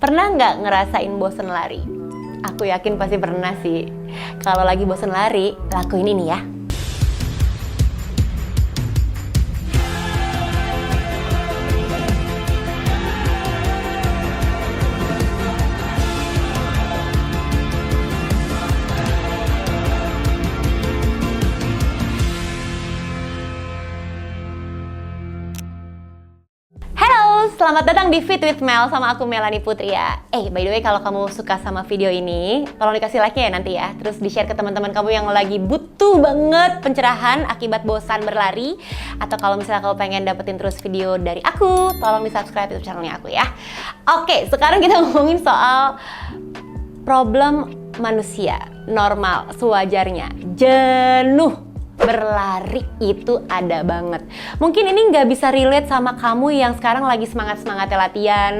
Pernah nggak ngerasain bosen lari? Aku yakin pasti pernah sih. Kalau lagi bosen lari, lakuin ini ya. Selamat datang di Fit with Mel sama aku Melanie Putri ya. By the way, kalau kamu suka sama video ini, tolong dikasih like-nya ya nanti ya. Terus di-share ke teman-teman kamu yang lagi butuh banget pencerahan akibat bosan berlari. Atau kalau misalnya kamu pengen dapetin terus video dari aku, tolong di-subscribe YouTube channelnya aku ya. Oke, sekarang kita ngomongin soal problem manusia normal, sewajarnya. Jenuh. Berlari itu ada banget. Mungkin ini nggak bisa relate sama kamu yang sekarang lagi semangat-semangatnya latihan,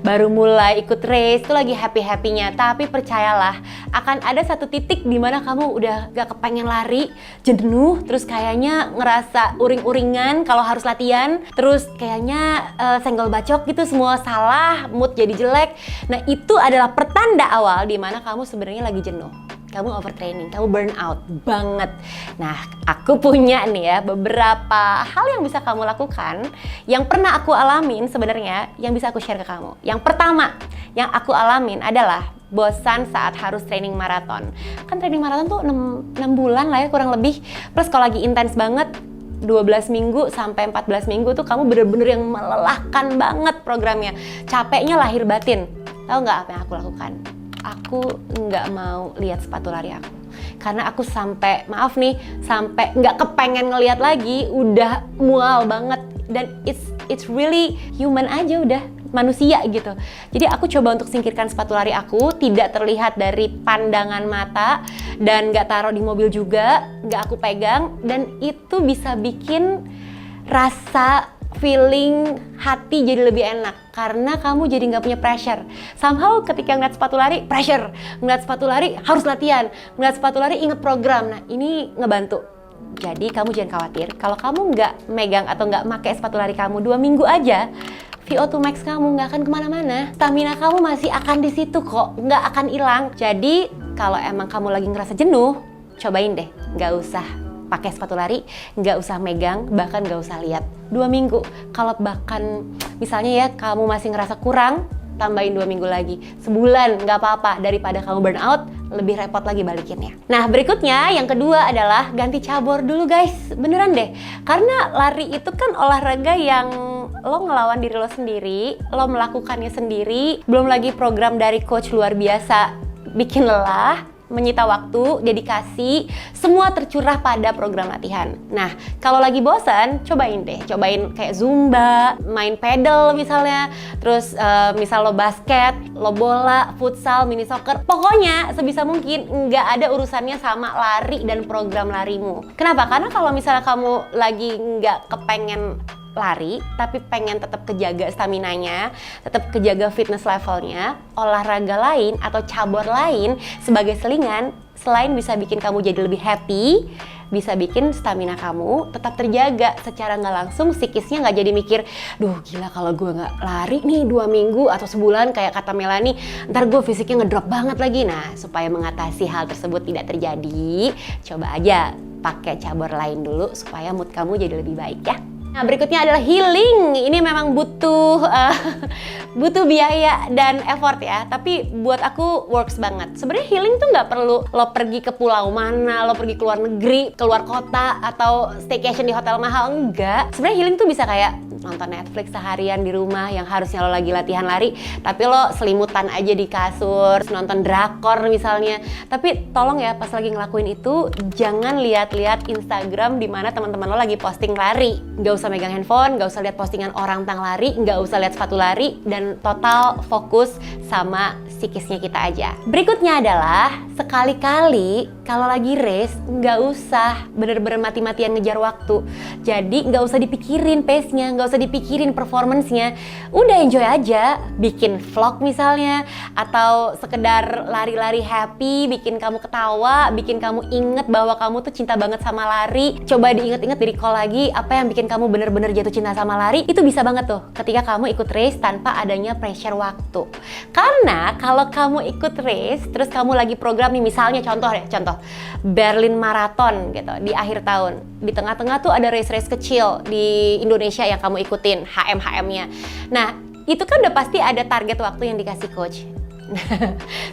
baru mulai ikut race, itu lagi happy-happynya. Tapi percayalah, akan ada satu titik di mana kamu udah gak kepengen lari, jenuh, terus kayaknya ngerasa uring-uringan kalau harus latihan, terus kayaknya senggol bacok gitu, semua salah, mood jadi jelek. Nah, itu adalah pertanda awal di mana kamu sebenarnya lagi jenuh. Kamu overtraining, kamu burn out banget. Nah, aku punya nih ya beberapa hal yang bisa kamu lakukan, yang pernah aku alamin sebenarnya, yang bisa aku share ke kamu. Yang pertama, yang aku alamin adalah bosan saat harus training maraton. Kan training maraton tuh 6 bulan lah ya kurang lebih. Plus kalau lagi intens banget, 12 minggu sampai 14 minggu tuh kamu bener-bener yang melelahkan banget programnya. Capeknya lahir batin. Tahu nggak apa yang aku lakukan? Aku nggak mau lihat sepatu lari aku, karena aku sampai nggak kepengen ngelihat lagi, udah mual banget, dan it's really human aja, udah manusia gitu. Jadi aku coba untuk singkirkan sepatu lari aku, tidak terlihat dari pandangan mata, dan nggak taruh di mobil juga, nggak aku pegang, dan itu bisa bikin rasa feeling hati jadi lebih enak karena kamu jadi nggak punya pressure. Somehow ketika ngeliat sepatu lari, pressure. Ngeliat sepatu lari, harus latihan. Ngeliat sepatu lari, inget program. Nah, ini ngebantu. Jadi kamu jangan khawatir. Kalau kamu nggak megang atau nggak pakai sepatu lari kamu 2 minggu aja, VO2 max kamu nggak akan kemana-mana. Stamina kamu masih akan di situ kok, nggak akan hilang. Jadi kalau emang kamu lagi ngerasa jenuh, cobain deh, nggak usah pakai sepatu lari, nggak usah megang, bahkan nggak usah lihat. 2 minggu. Kalau bahkan misalnya ya kamu masih ngerasa kurang, tambahin 2 minggu lagi. Sebulan nggak apa-apa, daripada kamu burn out, lebih repot lagi balikinnya. Nah, berikutnya yang kedua adalah ganti cabur dulu guys. Beneran deh, karena lari itu kan olahraga yang lo ngelawan diri lo sendiri, lo melakukannya sendiri, belum lagi program dari coach luar biasa bikin lelah, menyita waktu, dedikasi, semua tercurah pada program latihan. Nah, kalau lagi bosan, cobain kayak Zumba, main pedal misalnya, terus misal lo basket, lo bola, futsal, mini soccer, pokoknya sebisa mungkin nggak ada urusannya sama lari dan program larimu. Kenapa? Karena kalau misalnya kamu lagi nggak kepengen lari, tapi pengen tetap kejaga staminanya, tetap kejaga fitness levelnya, olahraga lain atau cabur lain sebagai selingan, selain bisa bikin kamu jadi lebih happy, bisa bikin stamina kamu tetap terjaga secara nggak langsung. Psikisnya nggak jadi mikir, duh gila kalau gue nggak lari nih 2 minggu atau sebulan kayak kata Melanie, ntar gue fisiknya ngedrop banget lagi. Nah, supaya mengatasi hal tersebut tidak terjadi, coba aja pakai cabur lain dulu supaya mood kamu jadi lebih baik ya. Nah, berikutnya adalah healing. Ini memang butuh biaya dan effort ya. Tapi buat aku works banget. Sebenarnya healing tuh nggak perlu lo pergi ke pulau mana, lo pergi ke luar negeri, keluar kota, atau staycation di hotel mahal. Enggak. Sebenarnya healing tuh bisa kayak nonton Netflix seharian di rumah yang harusnya lo lagi latihan lari, tapi lo selimutan aja di kasur, nonton drakor misalnya. Tapi tolong ya, pas lagi ngelakuin itu jangan lihat-lihat Instagram di mana teman-teman lo lagi posting lari. Nggak usah megang handphone, nggak usah lihat postingan orang tentang lari, nggak usah lihat sepatu lari, dan total fokus sama psikisnya kita aja. Berikutnya adalah sekali-kali kalau lagi race nggak usah bener-bener mati-matian ngejar waktu. Jadi nggak usah dipikirin pace-nya, nggak usah dipikirin performance-nya. Udah enjoy aja, bikin vlog misalnya, atau sekedar lari-lari happy, bikin kamu ketawa, bikin kamu inget bahwa kamu tuh cinta banget sama lari. Coba diinget-inget, di-recall lagi apa yang bikin kamu bener-bener jatuh cinta sama lari. Itu bisa banget tuh ketika kamu ikut race tanpa adanya pressure waktu. Karena kalau kamu ikut race, terus kamu lagi program nih, misalnya contoh Berlin Marathon gitu di akhir tahun. Di tengah-tengah tuh ada race-race kecil di Indonesia yang kamu ikutin, HM-HM-nya. Nah, itu kan udah pasti ada target waktu yang dikasih coach.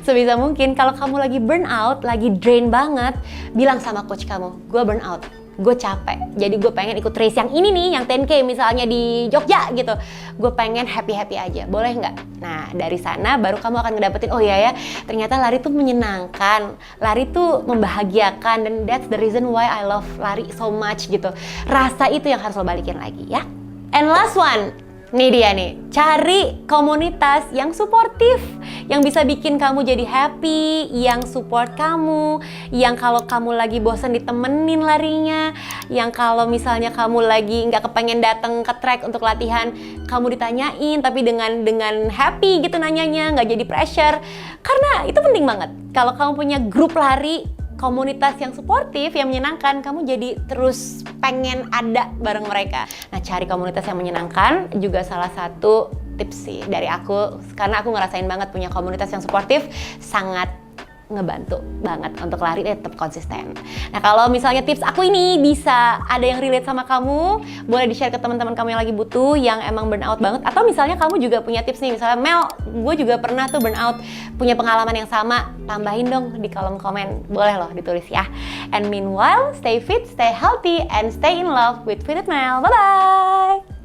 Sebisa mungkin kalau kamu lagi burn out, lagi drain banget, bilang sama coach kamu, gue burn out, gue capek, jadi gue pengen ikut race yang ini nih, yang 10K misalnya di Jogja gitu. Gue pengen happy-happy aja, boleh nggak? Nah, dari sana baru kamu akan ngedapetin, oh iya ya, ternyata lari tuh menyenangkan, lari tuh membahagiakan, dan that's the reason why I love lari so much gitu. Rasa itu yang harus lo balikin lagi ya. And last one, nih dia nih, cari komunitas yang suportif, yang bisa bikin kamu jadi happy, yang support kamu, yang kalau kamu lagi bosan ditemenin larinya, yang kalau misalnya kamu lagi nggak kepengen datang ke track untuk latihan, kamu ditanyain tapi dengan happy gitu nanyanya, nggak jadi pressure. Karena itu penting banget. Kalau kamu punya grup lari, komunitas yang suportif, yang menyenangkan, kamu jadi terus pengen ada bareng mereka. Nah, cari komunitas yang menyenangkan juga salah satu tips sih dari aku, karena aku ngerasain banget punya komunitas yang suportif, sangat ngebantu banget untuk lari tetap konsisten. Nah, kalau misalnya tips aku ini bisa ada yang relate sama kamu, boleh di-share ke teman-teman kamu yang lagi butuh, yang emang burnout banget. Atau misalnya kamu juga punya tips nih, misalnya Mel, gue juga pernah tuh burnout, punya pengalaman yang sama, tambahin dong di kolom komen, boleh loh ditulis ya. And meanwhile, stay fit, stay healthy, and stay in love with Fit Mel. Bye-bye!